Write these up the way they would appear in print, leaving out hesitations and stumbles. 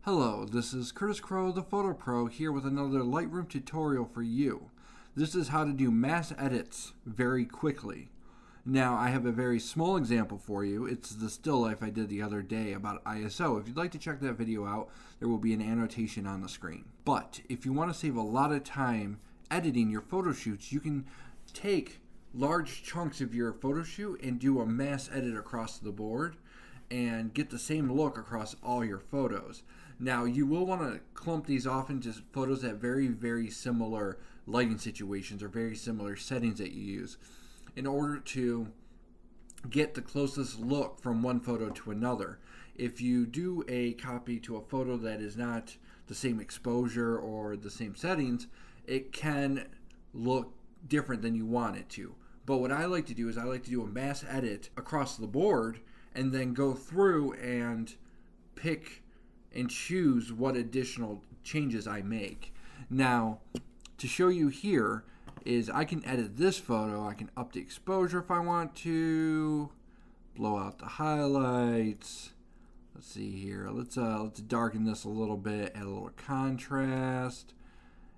Hello, this is CurtisCroweThePhotoPro here with another Lightroom tutorial for you. This is how to do mass edits very quickly. Now, I have a very small example for you. It's the still life I did the other day about ISO. If you'd like to check that video out, there will be an annotation on the screen. But if you want to save a lot of time editing your photo shoots, you can take large chunks of your photo shoot and do a mass edit across the board and get the same look across all your photos. Now, you will want to clump these off into photos that very similar lighting situations or very similar settings that you use in order to get the closest look from one photo to another. If you do a copy to a photo that is not the same exposure or the same settings, it can look different than you want it to. But what I like to do is I like to do a mass edit across the board and then go through and pick and choose what additional changes I make. Now, to show you here is I can edit this photo. I can up the exposure if I want to, blow out the highlights. Let's see here. Let's darken this a little bit, add a little contrast,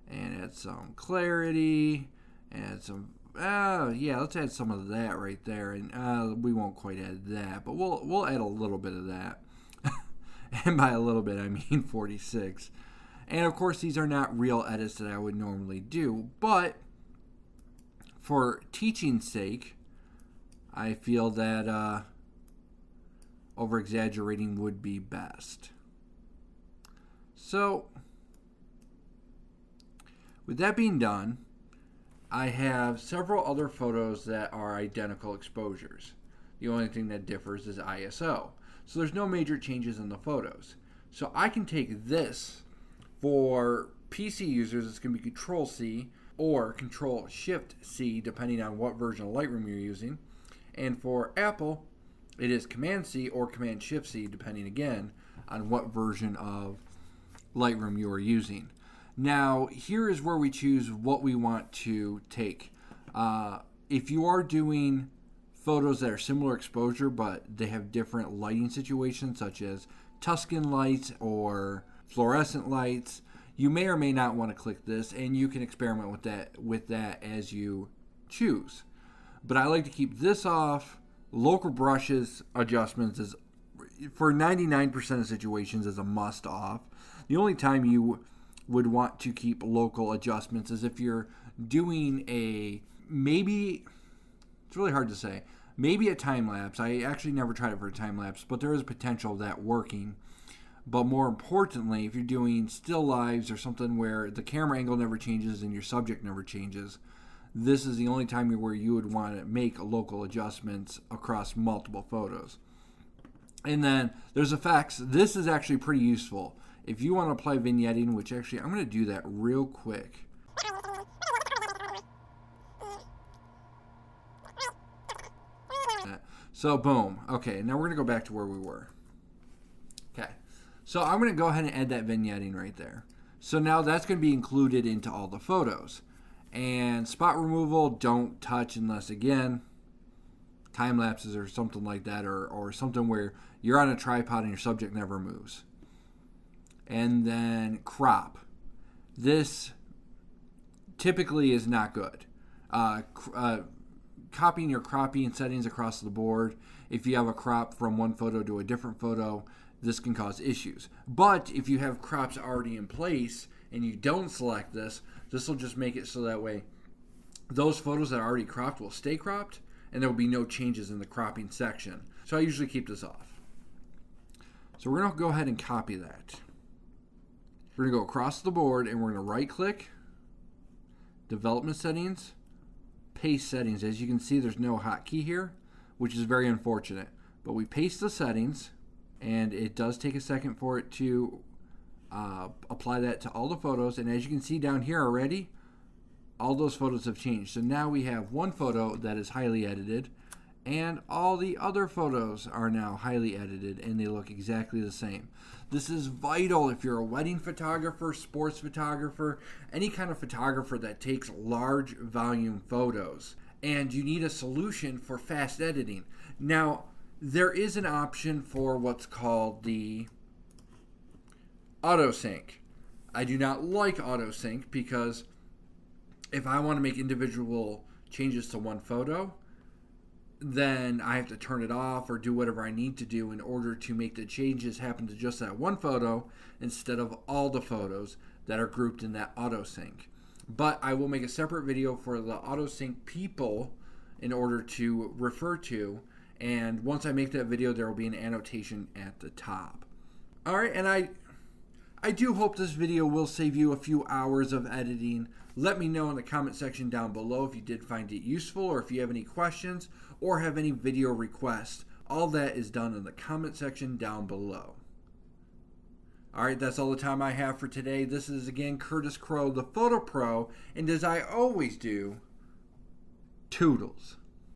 and add some clarity, add some let's add some of that right there, and we won't quite add that, but we'll add a little bit of that. And by a little bit, I mean 46. And of course, these are not real edits that I would normally do, but for teaching's sake, I feel that over-exaggerating would be best. So, with that being done, I have several other photos that are identical exposures. The only thing that differs is ISO. So there's no major changes in the photos. So I can take this. For PC users, it's going to be Control-C or Control-Shift-C, depending on what version of Lightroom you're using. And for Apple, it is Command-C or Command-Shift-C, depending again on what version of Lightroom you are using. Now, here is where we choose what we want to take. If you are doing photos that are similar exposure, but they have different lighting situations, such as Tuscan lights or fluorescent lights, you may or may not want to click this, and you can experiment with that as you choose. But I like to keep this off. Local brushes adjustments is, for 99% of situations, is a must off. The only time you would want to keep local adjustments is if you're doing maybe, it's really hard to say, maybe a time lapse. I actually never tried it for a time lapse, but there is potential of that working. But more importantly, if you're doing still lives or something where the camera angle never changes and your subject never changes, this is the only time where you would want to make local adjustments across multiple photos. And then there's effects. This is actually pretty useful. If you want to apply vignetting, which actually I'm going to do that real quick. So boom. Okay, now we're going to go back to where we were. Okay, so I'm going to go ahead and add that vignetting right there. So now that's going to be included into all the photos. And spot removal, don't touch unless, again, time lapses or something like that, or something where you're on a tripod and your subject never moves. And then crop. This typically is not good. Copying your cropping settings across the board, if you have a crop from one photo to a different photo, this can cause issues. But if you have crops already in place and you don't select this, this will just make it so that way those photos that are already cropped will stay cropped and there will be no changes in the cropping section. So I usually keep this off. So we're going to go ahead and copy that. We're going to go across the board and we're going to right click, development settings, paste settings. As you can see, there's no hotkey here, which is very unfortunate. But we paste the settings, and it does take a second for it to apply that to all the photos. And as you can see down here already, all those photos have changed. So now we have one photo that is highly edited, and all the other photos are now highly edited, and they look exactly the same. This is vital if you're a wedding photographer, sports photographer, any kind of photographer that takes large volume photos, and you need a solution for fast editing. Now, there is an option for what's called the Autosync. I do not like autosync because if I want to make individual changes to one photo, then I have to turn it off or do whatever I need to do in order to make the changes happen to just that one photo instead of all the photos that are grouped in that autosync. But I will make a separate video for the autosync people in order to refer to, and once I make that video, there will be an annotation at the top. Alright, and I do hope this video will save you a few hours of editing. Let me know in the comment section down below if you did find it useful, or if you have any questions or have any video requests. All that is done in the comment section down below. Alright, that's all the time I have for today. This is again Curtis Crowe, the Photo Pro, and as I always do, toodles.